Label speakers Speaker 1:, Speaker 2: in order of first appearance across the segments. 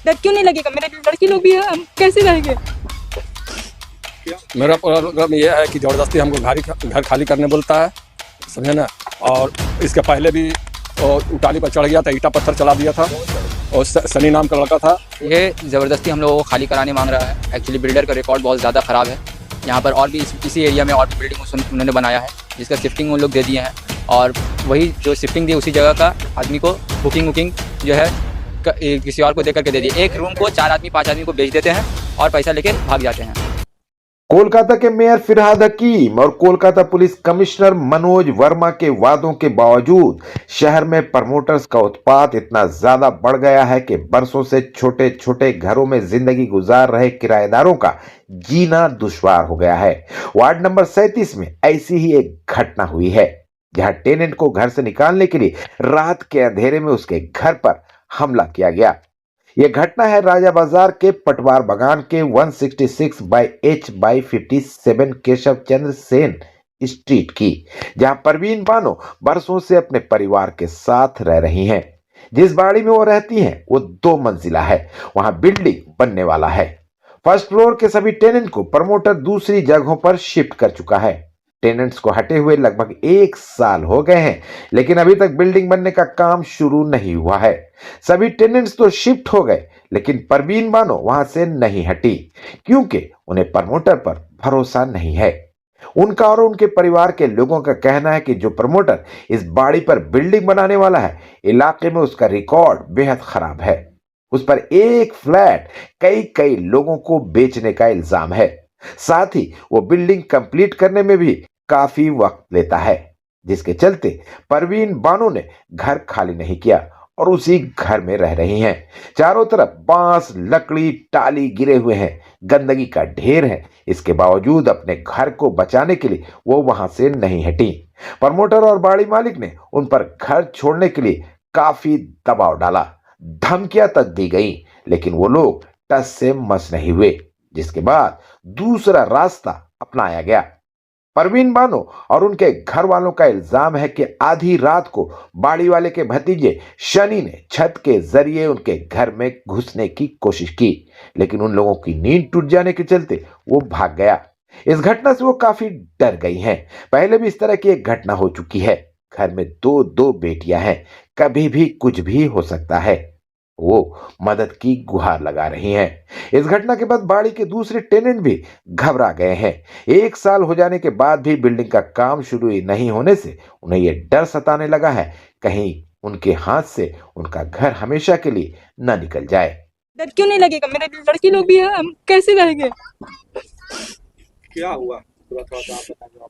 Speaker 1: डर क्यों नहीं लगेगा? मेरे लड़की लोग भी है, हम कैसे रहेंगे?
Speaker 2: मेरा प्रॉब्लम ये है कि ज़बरदस्ती हमको घर खाली करने बोलता है, समझे ना। और इसके पहले भी उटाली पर चढ़ गया था, ईटा पत्थर चला दिया था, और सनी नाम का लड़का था।
Speaker 3: ये ज़बरदस्ती हम लोगों को खाली कराने मांग रहा है। एक्चुअली बिल्डर का रिकॉर्ड बहुत ज़्यादा ख़राब है। यहाँ पर और भी इसी एरिया में और भी बिल्डिंग उन्होंने बनाया है, जिसका शिफ्टिंग उन लोग दे दिए हैं, और वही जो शिफ्टिंग दी उसी जगह का आदमी को बुकिंग जो है किसी और को दे करके दे दी। एक रूम को 4 आदमी 5 आदमी को बेच देते हैं और पैसा लेके भाग जाते हैं।
Speaker 4: कोलकाता के मेयर फिरहाद हकीम और कोलकाता पुलिस कमिश्नर मनोज वर्मा के वादों के बावजूद शहर में प्रमोटर्स का उत्पात इतना ज्यादा बढ़ गया है कि बरसों से छोटे छोटे घरों में जिंदगी गुजार रहे किराएदारों का जीना दुश्वार हो गया है। वार्ड नंबर 37 में ऐसी ही एक घटना हुई है, जहां टेनेंट को घर से निकालने के लिए रात के अंधेरे में उसके घर पर हमला किया गया। यह घटना है राजा बाजार के पटवार बगान के 166/H/57 केशव चंद्र सेन स्ट्रीट की, जहां परवीन बानो बरसों से अपने परिवार के साथ रह रही हैं। जिस बाड़ी में वो रहती हैं वो 2 मंजिला है, वहां बिल्डिंग बनने वाला है। फर्स्ट फ्लोर के सभी टेनेंट को प्रमोटर दूसरी जगहों पर शिफ्ट कर चुका है। टेनेंट्स को हटे हुए लगभग 1 साल हो गए हैं, लेकिन अभी तक बिल्डिंग बनने का काम शुरू नहीं हुआ है। सभी टेनेंट्स तो शिफ्ट हो गए, लेकिन परवीन बानो वहां से नहीं हटी, क्योंकि उन्हें प्रमोटर पर भरोसा नहीं है। उनका और उनके परिवार के लोगों का कहना है कि जो प्रमोटर इस बाड़ी पर बिल्डिंग बनाने वाला है, इलाके में उसका रिकॉर्ड बेहद खराब है। उस पर एक फ्लैट कई लोगों को बेचने का इल्जाम है। साथ ही वो बिल्डिंग कंप्लीट करने में भी काफी वक्त लेता है, जिसके चलते परवीन बानो ने घर खाली नहीं किया और उसी घर में रह रही हैं। चारों तरफ बांस, लकड़ी, टाली गिरे हुए हैं, गंदगी का ढेर है। इसके बावजूद अपने घर को बचाने के लिए वो वहां से नहीं हटी। प्रमोटर और बाड़ी मालिक ने उन पर घर छोड़ने के लिए काफी दबाव डाला, धमकियां तक दी गई, लेकिन वो लोग टस से मस नहीं हुए, जिसके बाद दूसरा रास्ता अपनाया गया। परवीन बानो और उनके घर वालों का इल्जाम है कि आधी रात को बाड़ी वाले के भतीजे शनि ने छत के जरिए उनके घर में घुसने की कोशिश की, लेकिन उन लोगों की नींद टूट जाने के चलते वो भाग गया। इस घटना से वो काफी डर गई हैं। पहले भी इस तरह की एक घटना हो चुकी है। घर में 2 बेटियां हैं, कभी भी कुछ भी हो सकता है। वो मदद की गुहार लगा रही हैं। इस घटना के बाद बाड़ी के दूसरे टेनेंट भी घबरा गए हैं। 1 साल हो जाने के बाद भी बिल्डिंग का काम शुरू नहीं होने से उन्हें यह डर सताने लगा है, कहीं उनके हाथ से उनका घर हमेशा के लिए न निकल जाए।
Speaker 1: डर क्यों नहीं लगेगा? मेरे लड़की लोग भी है, हम कैसे रहेंगे?
Speaker 2: क्या हुआ? थोड़ा आप बताइए।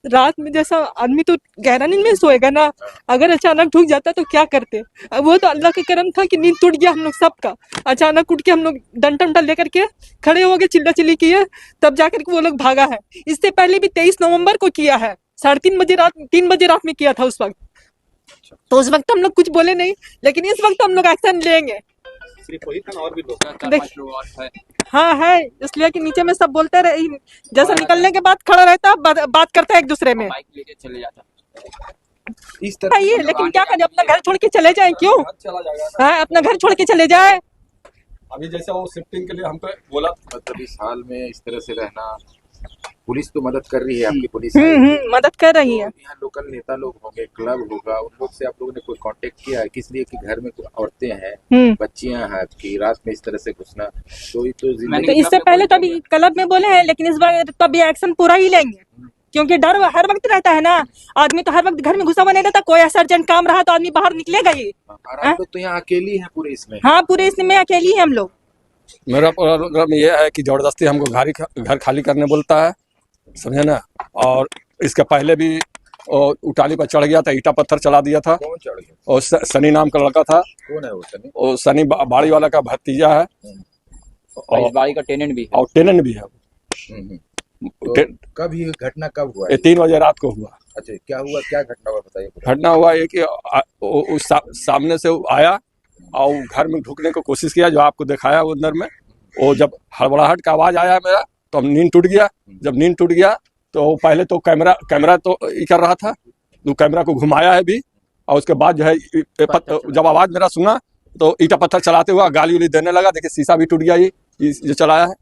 Speaker 1: रात में जैसा आदमी तो गहरा नींद में सोएगा ना, अगर अचानक ढूक जाता तो क्या करते? अब वो तो अल्लाह का करम था कि नींद टूट गया हम लोग सबका। अचानक उठ के हम लोग डंडा उंडा लेकर के खड़े हो गए, चिल्ला चिल्ली किए, तब जाकर के वो लोग भागा है। इससे पहले भी 23 नवंबर को किया है, 3:30 बजे रात, 3 बजे रात में किया था उस वक्त। तो उस वक्त हम लोग कुछ बोले नहीं, लेकिन इस वक्त हम लोग एक्शन लेंगे।
Speaker 2: सिर्फ वही था और भी लोग?
Speaker 1: हाँ है, इसलिए कि नीचे में सब बोलते रहे, जैसा निकलने के बाद खड़ा रहता, बात करता है एक दूसरे में।
Speaker 3: चले जाता
Speaker 2: इस तरह
Speaker 1: ये लेकिन क्या करें, अपना घर छोड़ के चले जाएं? क्यों? हाँ, अपना घर छोड़ के चले जाए।
Speaker 2: अभी जैसे वो शिफ्टिंग के लिए हमको बोला,
Speaker 5: 20 साल में इस तरह से रहना। पुलिस तो मदद कर रही है, आपकी पुलिस
Speaker 1: मदद कर रही है।
Speaker 5: यहाँ लोकल नेता लोग होंगे, क्लब होगा, उन लोग से आप लोगों ने कोई कांटेक्ट किया है? किस लिए कि घर में औरतें हैं, बच्चियां हैं, कि रात में इस तरह से घुसना तो ये तो
Speaker 1: इससे पहले तो अभी क्लब में बोले हैं, लेकिन इस बार तो अभी एक्शन पूरा ही लेंगे, क्योंकि डर हर वक्त रहता है ना। आदमी तो हर वक्त घर में घुसा हुआ नहीं रहता, कोई ऐसा अर्जेंट काम रहा तो आदमी बाहर निकलेगा ही।
Speaker 5: आप लोग तो यहाँ अकेली हैं पूरे इसमें?
Speaker 1: हाँ, पूरे इसमें अकेली है हम लोग।
Speaker 2: मेरा प्रॉब्लम ये है कि ज़बरदस्ती हमको घर खाली करने बोलता है, समझे ना। और इसके पहले भी उटाली पर चढ़ गया था, ईटा पत्थर चला दिया था।
Speaker 5: कौन चढ़ गया?
Speaker 2: और सनी नाम का लड़का था।
Speaker 5: कौन है वो सनी?
Speaker 2: वो सनी बाड़ी वाला का भतीजा है,
Speaker 3: और इस बाड़ी का टेनेंट भी है।
Speaker 2: और टेनेंट भी है।
Speaker 5: तो कब ये घटना कब हुआ?
Speaker 2: ये 3 बजे रात को हुआ।
Speaker 5: अच्छा, क्या हुआ, क्या घटना हुआ बताइए।
Speaker 2: घटना हुआ ये कि सामने से वो आया और घर में ढुकने की कोशिश किया, जो आपको दिखाया वो अंदर में। वो जब हड़बड़ाहट का आवाज आया मेरा, तो हम नींद टूट गया। जब नींद टूट गया तो पहले तो कैमरा तो ये कर रहा था, तो कैमरा को घुमाया है भी, और उसके बाद जो है जब आवाज मेरा सुना तो ईटा पत्थर चलाते हुआ गाली उली देने लगा। देखिए शीशा भी टूट गया, ये जो चलाया है,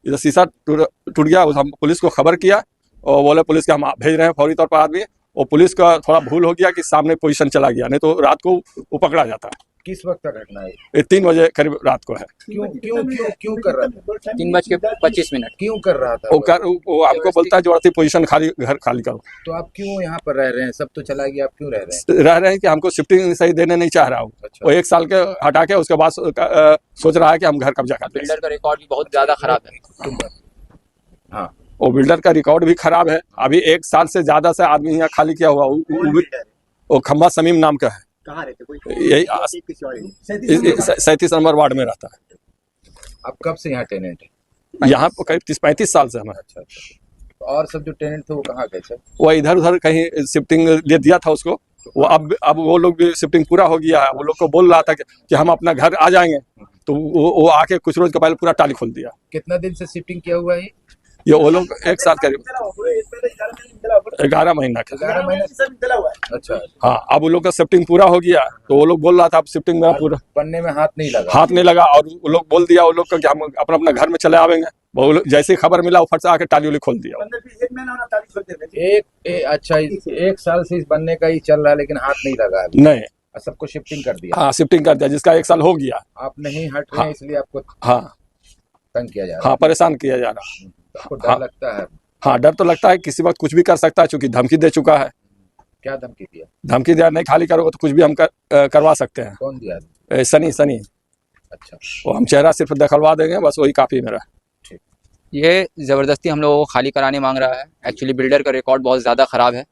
Speaker 2: इधर शीशा टूट गया। हम पुलिस को खबर किया और बोले पुलिस के हम भेज रहे हैं फौरी तौर पर आदमी। और पुलिस का थोड़ा भूल हो गया कि सामने पोजीशन चला गया, नहीं तो रात को वो पकड़ा जाता।
Speaker 5: किस वक्त का घटना है?
Speaker 2: ये 3 बजे करीब रात को है।
Speaker 5: क्यों क्यों क्यों क्यों कर रहा था?
Speaker 3: 3:25
Speaker 5: क्यों कर रहा था?
Speaker 2: वो आपको बोलता है जबरदस्ती पोजीशन खाली, घर खाली करो।
Speaker 5: तो आप क्यों यहाँ पर रह रहे हैं? सब तो चला गया, आप क्यों रह रहे हैं?
Speaker 2: कि हमको शिफ्टिंग सही देने नहीं चाह रहा हूँ।
Speaker 5: अच्छा।
Speaker 2: वो 1 साल के हटा के उसके बाद सोच रहा है कि हम घर कब्जा करते हैं।
Speaker 3: बिल्डर का रिकॉर्ड भी बहुत ज्यादा खराब है।
Speaker 5: हाँ,
Speaker 2: वो बिल्डर का रिकॉर्ड भी खराब है। अभी 1 साल से ज्यादा से आदमी यहाँ खाली किया हुआ। वो खम्बा समीम नाम का है,
Speaker 6: कहाँ रहते कोई?
Speaker 2: यही 37 नंबर वार्ड में रहता है।
Speaker 5: आप कब से यहाँ टेनेंट है?
Speaker 2: यहाँ पर करीब 30-35 साल से हमारा।
Speaker 5: अच्छा अच्छा। और सब जो टेनेंट थे वो कहाँ गए सर?
Speaker 2: वो इधर उधर कहीं शिफ्टिंग दे दिया था उसको। वो अब वो लोग भी शिफ्टिंग पूरा हो गया है। वो लोग को बोल रहा था कि हम अपना घर आ जाएंगे, तो वो आके कुछ रोज के पहले पूरा टाली खोल दिया।
Speaker 5: कितना दिन से शिफ्टिंग किया हुआ है?
Speaker 2: ये वो लोग 1 साल करीब 11 महीना का।
Speaker 5: 11 महीने। अच्छा।
Speaker 2: हाँ, अब वो लोग का शिफ्टिंग पूरा हो गया, तो वो लोग बोल रहा था अब शिफ्टिंग मेरा पूरा
Speaker 5: बनने में हाथ नहीं
Speaker 2: लगा। और वो लोग बोल दिया वो लोग का कि हम अपना अपना घर में चले आवेंगे। वो जैसे ही खबर मिला वो फट से आके टाली उली खोल दिया।
Speaker 5: अच्छा, 1 साल से इस बनने का ही चल रहा है, लेकिन हाथ नहीं लगा अभी।
Speaker 2: नहीं,
Speaker 5: सबको शिफ्टिंग कर दिया।
Speaker 2: हाँ शिफ्टिंग कर दिया, जिसका 1 साल हो गया।
Speaker 5: आप नहीं हट रहे हैं, इसलिए आपको
Speaker 2: हाँ
Speaker 5: तंग किया जा रहा है।
Speaker 2: हाँ, परेशान किया जा रहा है।
Speaker 5: आपको डर लगता है?
Speaker 2: हाँ, डर तो लगता है, किसी वक्त कुछ भी कर सकता है, क्योंकि धमकी दे चुका है।
Speaker 5: क्या धमकी दिया?
Speaker 2: धमकी दिया नहीं खाली करोगे तो कुछ भी हम करवा सकते हैं।
Speaker 5: कौन दिया?
Speaker 2: सनी।
Speaker 5: अच्छा।
Speaker 2: वो हम चेहरा सिर्फ दिखलवा देंगे, बस वही काफी मेरा।
Speaker 3: ये ज़बरदस्ती हम लोगों को खाली कराने मांग रहा है। एक्चुअली बिल्डर का रिकॉर्ड बहुत ज़्यादा ख़राब है।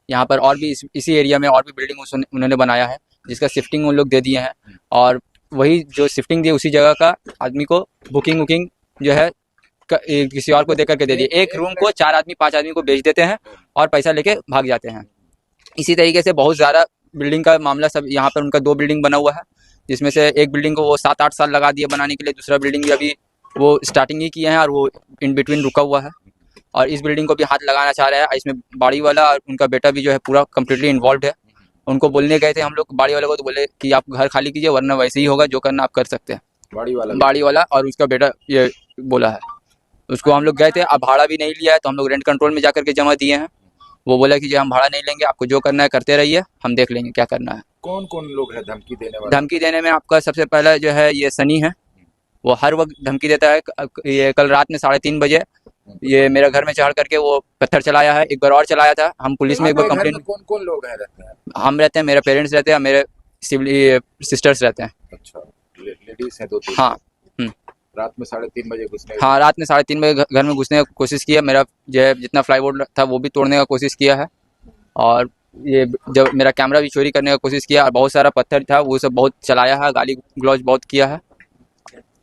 Speaker 3: यहाँ पर और भी इसी एरिया में और भी बिल्डिंग उन्होंने बनाया है, जिसका शिफ्टिंग उन लोग दे दिए हैं। और वही जो शिफ्टिंग दिए उसी जगह का आदमी को बुकिंग जो है किसी और को दे करके दे दिए। एक रूम को 4 आदमी 5 आदमी को बेच देते हैं और पैसा लेके भाग जाते हैं। इसी तरीके से बहुत ज़्यादा बिल्डिंग का मामला सब यहाँ पर उनका 2 बिल्डिंग बना हुआ है, जिसमें से एक बिल्डिंग को वो 7-8 साल लगा दिए बनाने के लिए। दूसरा बिल्डिंग भी अभी वो स्टार्टिंग ही किए हैं और वो इन बिटवीन रुका हुआ है। और इस बिल्डिंग को भी हाथ लगाना चाह रहा है। इसमें बाड़ी वाला और उनका बेटा भी जो है पूरा कम्प्लीटली इन्वॉल्व है। उनको बोलने गए थे हम लोग बाड़ी वाले को, तो बोले कि आप घर खाली कीजिए, वरना वैसे ही होगा, जो करना आप कर सकते हैं। बाड़ी वाला और उसका बेटा ये बोला है। उसको हम लोग गए थे, अब भाड़ा भी नहीं लिया है, तो हम लोग रेंट कंट्रोल में जा करके जमा दिए हैं। वो बोला कि जो हम भाड़ा नहीं लेंगे, आपको जो करना है करते रहिए, हम देख लेंगे क्या करना है।
Speaker 5: कौन कौन लोग हैं धमकी देने वाले?
Speaker 3: धमकी देने में आपका सबसे पहला जो है ये सनी है। वो हर वक्त धमकी देता है। ये कल रात में 3:30 बजे ये मेरे घर में चढ़ करके वो पत्थर चलाया है। एक बार और चलाया था। हम पुलिस में एक बार कंप्लेंट।
Speaker 5: कौन कौन लोग हैं रहते हैं?
Speaker 3: हम रहते हैं, मेरे पेरेंट्स रहते हैं, मेरे सिस्टर्स रहते हैं।
Speaker 5: अच्छा, लेडीज हैं 2-3?
Speaker 3: हाँ।
Speaker 5: रात में 3:30 बजे घुसने?
Speaker 3: हाँ, रात में 3:30 बजे घर में घुसने की कोशिश किया। मेरा जो है जितना प्लाईवुड था वो भी तोड़ने का कोशिश किया है। और ये जब मेरा कैमरा भी चोरी करने का कोशिश किया। और बहुत सारा पत्थर था, वो सब बहुत चलाया है, गाली गलौज बहुत किया है।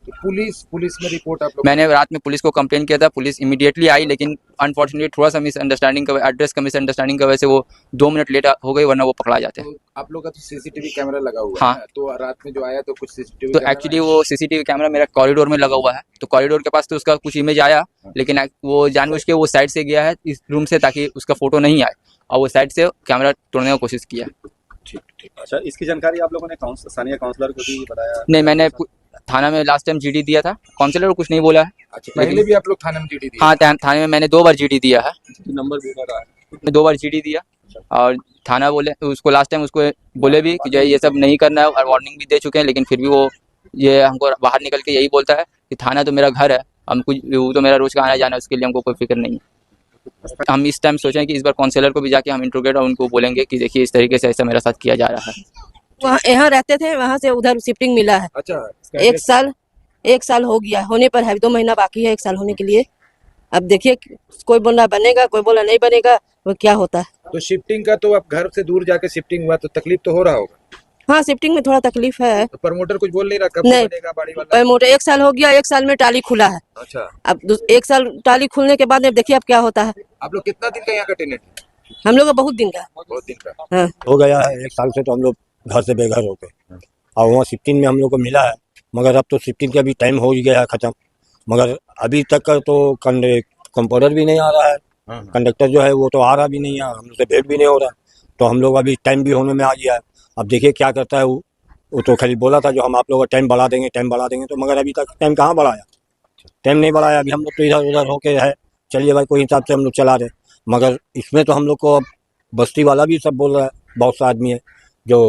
Speaker 5: तो पुलिस में रिपोर्ट आप लोग?
Speaker 3: मैंने रात में पुलिस को कंप्लेन किया था। पुलिस इमीडिएटली आई, लेकिन अनफॉर्चुनेटली थोड़ा सा मिसअंडरस्टैंडिंग का एड्रेस का मिसअंडरस्टैंडिंग की वजह से वो 2 मिनट लेट हो गई, वरना वो पकड़ा जाते हैं।
Speaker 5: तो आप लोग का तो सीसीटीवी कैमरा लगा हुआ
Speaker 3: हाँ।
Speaker 5: है, तो रात में जो आया तो कुछ सीसीटीवी?
Speaker 3: तो एक्चुअली वो सीसीटीवी कैमरा मेरा कॉरिडोर में लगा हुआ है, तो कॉरिडोर के पास तो उसका कुछ इमेज आया, लेकिन वो जानबूझ के वो साइड से गया है इस रूम से, ताकि उसका फोटो नहीं आए, और वो साइड से कैमरा तोड़ने की कोशिश किया।
Speaker 5: ठीक।
Speaker 6: अच्छा, इसकी जानकारी आप लोगों ने स्थानीय काउंसलर को भी बताया?
Speaker 3: नहीं, मैंने थाना में लास्ट टाइम जीडी दिया था। काउंसलर को कुछ नहीं बोला है।
Speaker 5: अच्छा, पहले भी आप लोग थाने में जीडी दिया?
Speaker 3: हाँ, थाने में मैंने 2 बार जीडी दिया है।
Speaker 2: नंबर भी लगा है।
Speaker 3: 2 बार जीडी दिया। और थाना बोले उसको, लास्ट टाइम उसको बोले भी कि जो ये सब नहीं करना है, और वार्निंग भी दे चुके हैं, लेकिन फिर भी वो ये हमको बाहर निकल के यही बोलता है कि थाना तो मेरा घर है, हम कुछ, वो तो मेरा रोज का आना जाना है, उसके लिए हमको कोई फिक्र नहीं है। हम इस टाइम सोचें कि इस बार काउंसलर को भी जाके हम इंट्रोगेट और उनको बोलेंगे कि देखिए इस तरीके से ऐसा मेरा साथ किया जा रहा है।
Speaker 7: वहाँ यहाँ रहते थे, वहाँ से उधर शिफ्टिंग मिला है।
Speaker 5: अच्छा,
Speaker 7: 1 साल हो गया, होने पर है, 2 महीना बाकी है 1 साल होने के लिए। अब देखिए, कोई बोला बनेगा, कोई बोला नहीं बनेगा, वो क्या होता है।
Speaker 5: तो शिफ्टिंग का तो आप घर से दूर जाके शिफ्टिंग हुआ, तो तकलीफ तो हो रहा होगा?
Speaker 7: हाँ, शिफ्टिंग में थोड़ा तकलीफ है।
Speaker 5: तो प्रमोटर कुछ बोल नहीं रहा कब
Speaker 7: नहीं,
Speaker 5: बनेगा बाड़ी वाला?
Speaker 7: मोटे 1 साल हो गया, 1 साल में टाली खुला है।
Speaker 5: अच्छा,
Speaker 7: अब 1 साल टाली खुलने के बाद अब देखिए अब क्या होता है।
Speaker 5: आप लोग कितना दिन का यहाँ का टेनेंट है?
Speaker 7: हम लोग का बहुत दिन का।
Speaker 5: बहुत दिन का।
Speaker 7: हाँ,
Speaker 8: हो गया है 1 साल से, तो हम लोग घर से बेघर हो गए। और वहाँ शिफ्टिंग में हम लोग को मिला है, मगर अब तो शिफ्टिंग का भी टाइम हो ही गया है ख़त्म। मगर अभी तक का तो कंपाउंडर भी नहीं आ रहा है, कंडक्टर जो है वो तो आ रहा भी नहीं है, हम लोग से भेंट भी नहीं हो रहा। तो हम लोग अभी टाइम भी होने में आ गया है। अब देखिए क्या करता है वो, वो तो खाली बोला था जो हम आप लोगों का टाइम बढ़ा देंगे तो मगर अभी तक टाइम कहाँ बढ़ाया, टाइम नहीं बढ़ाया। अभी हम लोग तो इधर उधर होके है, चलिए भाई कोई हिसाब से हम लोग चला रहे, मगर इसमें तो हम लोग को अब बस्ती वाला भी सब बोल रहा है, बहुत सा आदमी है जो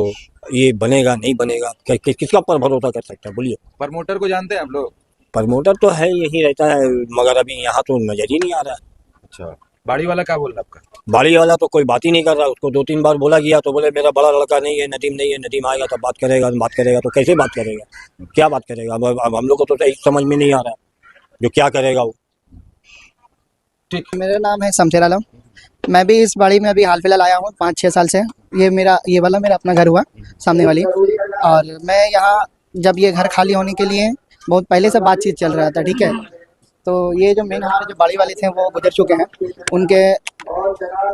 Speaker 8: ये बनेगा नहीं बनेगा, किसका पर भरोसा कर सकता है बोलिए।
Speaker 5: प्रमोटर को जानते हैं आप लोग?
Speaker 8: प्रमोटर तो है, यही रहता है, मगर अभी यहाँ तो नजर ही नहीं आ रहा है।
Speaker 5: अच्छा, बाड़ी वाला क्या बोल रहा है आपका?
Speaker 8: बाड़ी वाला तो कोई बात ही नहीं कर रहा, उसको 2-3 बार बोला गया तो बोले मेरा बड़ा लड़का नहीं है, नदीम आएगा तब बात करेगा तो कैसे बात करेगा, क्या बात करेगा। अब हम लोग को तो सही समझ में नहीं आ रहा है जो क्या करेगा वो।
Speaker 9: मेरा नाम है शमशेर आलम। मैं भी इस बाड़ी में अभी हाल फिलहाल आया हूँ 5-6 साल से। ये वाला मेरा अपना घर हुआ सामने वाली, और मैं यहाँ जब ये घर खाली होने के लिए बहुत पहले से बातचीत चल रहा था, ठीक है। तो ये जो मेन हमारे जो बाड़ी वाले थे वो गुजर चुके हैं, उनके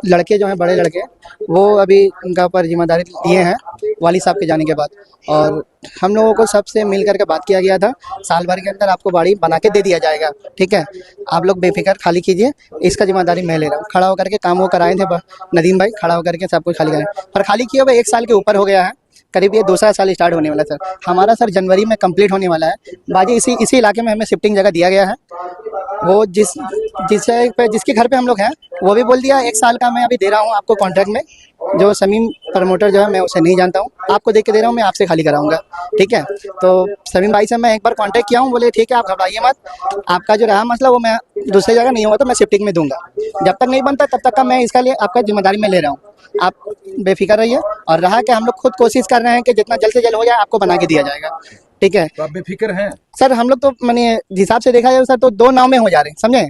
Speaker 9: लड़के जो हैं बड़े लड़के वो अभी उनका ऊपर जिम्मेदारी लिए हैं वाली साहब के जाने के बाद, और हम लोगों को सबसे मिल करके बात किया गया था साल भर के अंदर आपको बाड़ी बना के दे दिया जाएगा, ठीक है, आप लोग बेफिक्र खाली कीजिए, इसका जिम्मेदारी मैं ले रहा हूँ। खड़ा होकर के काम वो कराए थे नदीम भाई, खड़ा होकर के सब कुछ खाली कराए, पर खाली किए हुए 1 साल के ऊपर हो गया है, करीब ये 2 साल स्टार्ट होने वाला है सर। हमारा सर जनवरी में कंप्लीट होने वाला है। बाजी इसी इलाके में हमें शिफ्टिंग जगह दिया गया है। वो जिसके घर पे हम लोग हैं वो भी बोल दिया 1 साल का मैं अभी दे रहा हूँ आपको कॉन्ट्रैक्ट में। जो समीम प्रमोटर जो है मैं उसे नहीं जानता हूँ, आपको देख के दे रहा हूँ, मैं आपसे खाली कराऊंगा, ठीक है। तो समीम भाई से मैं एक बार कांटेक्ट किया हूँ, बोले ठीक है आप घबराइए मत, आपका जो रहा मसला वो मैं दूसरी जगह नहीं हुआ तो मैं शिफ्टिंग में दूंगा, जब तक नहीं बनता तब तक का मैं इसका लिए आपका जिम्मेदारी में ले रहा हूँ, आप बेफिक्र रहिए। और रहा कि हम लोग खुद कोशिश कर रहे हैं कि जितना जल्द से जल्द हो जाए आपको बना के दिया जाएगा, ठीक है।
Speaker 5: तो आप बेफिक्र हैं
Speaker 9: सर? हम लोग तो मैंने हिसाब से देखा जाए सर तो 2 नाव में हो जा रहे हैं, समझे।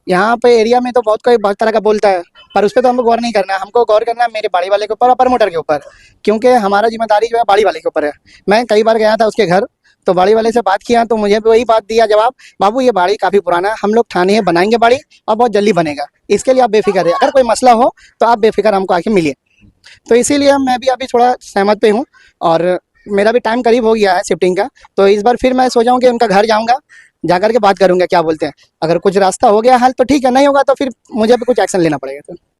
Speaker 9: यहाँ पे एरिया में तो बहुत तरह का बोलता है, पर उस पर तो हमको गौर नहीं करना है। हमको गौर करना है मेरे बाड़ी वाले के ऊपर और प्रमोटर के ऊपर, क्योंकि हमारा जिम्मेदारी जो है बाड़ी वाले के ऊपर है। मैं कई बार गया था उसके घर, तो बाड़ी वाले से बात किया तो मुझे भी वही बात दिया जवाब, बाबू ये बाड़ी काफ़ी पुराना है, हम लोग ठाने हैं बनाएंगे बाड़ी और बहुत जल्दी बनेगा, इसके लिए आप बेफिक्र है, अगर कोई मसला हो तो आप बेफिक्र हमको आके मिलिए। तो इसीलिए मैं भी अभी थोड़ा सहमत पे हूँ, और मेरा भी टाइम करीब हो गया है शिफ्टिंग का, तो इस बार फिर मैं सोचा हूँ कि उनका घर जाऊँगा, जाकर के बात करूँगा क्या बोलते हैं। अगर कुछ रास्ता हो गया हल तो ठीक है, नहीं होगा तो फिर मुझे भी कुछ एक्शन लेना पड़ेगा सर।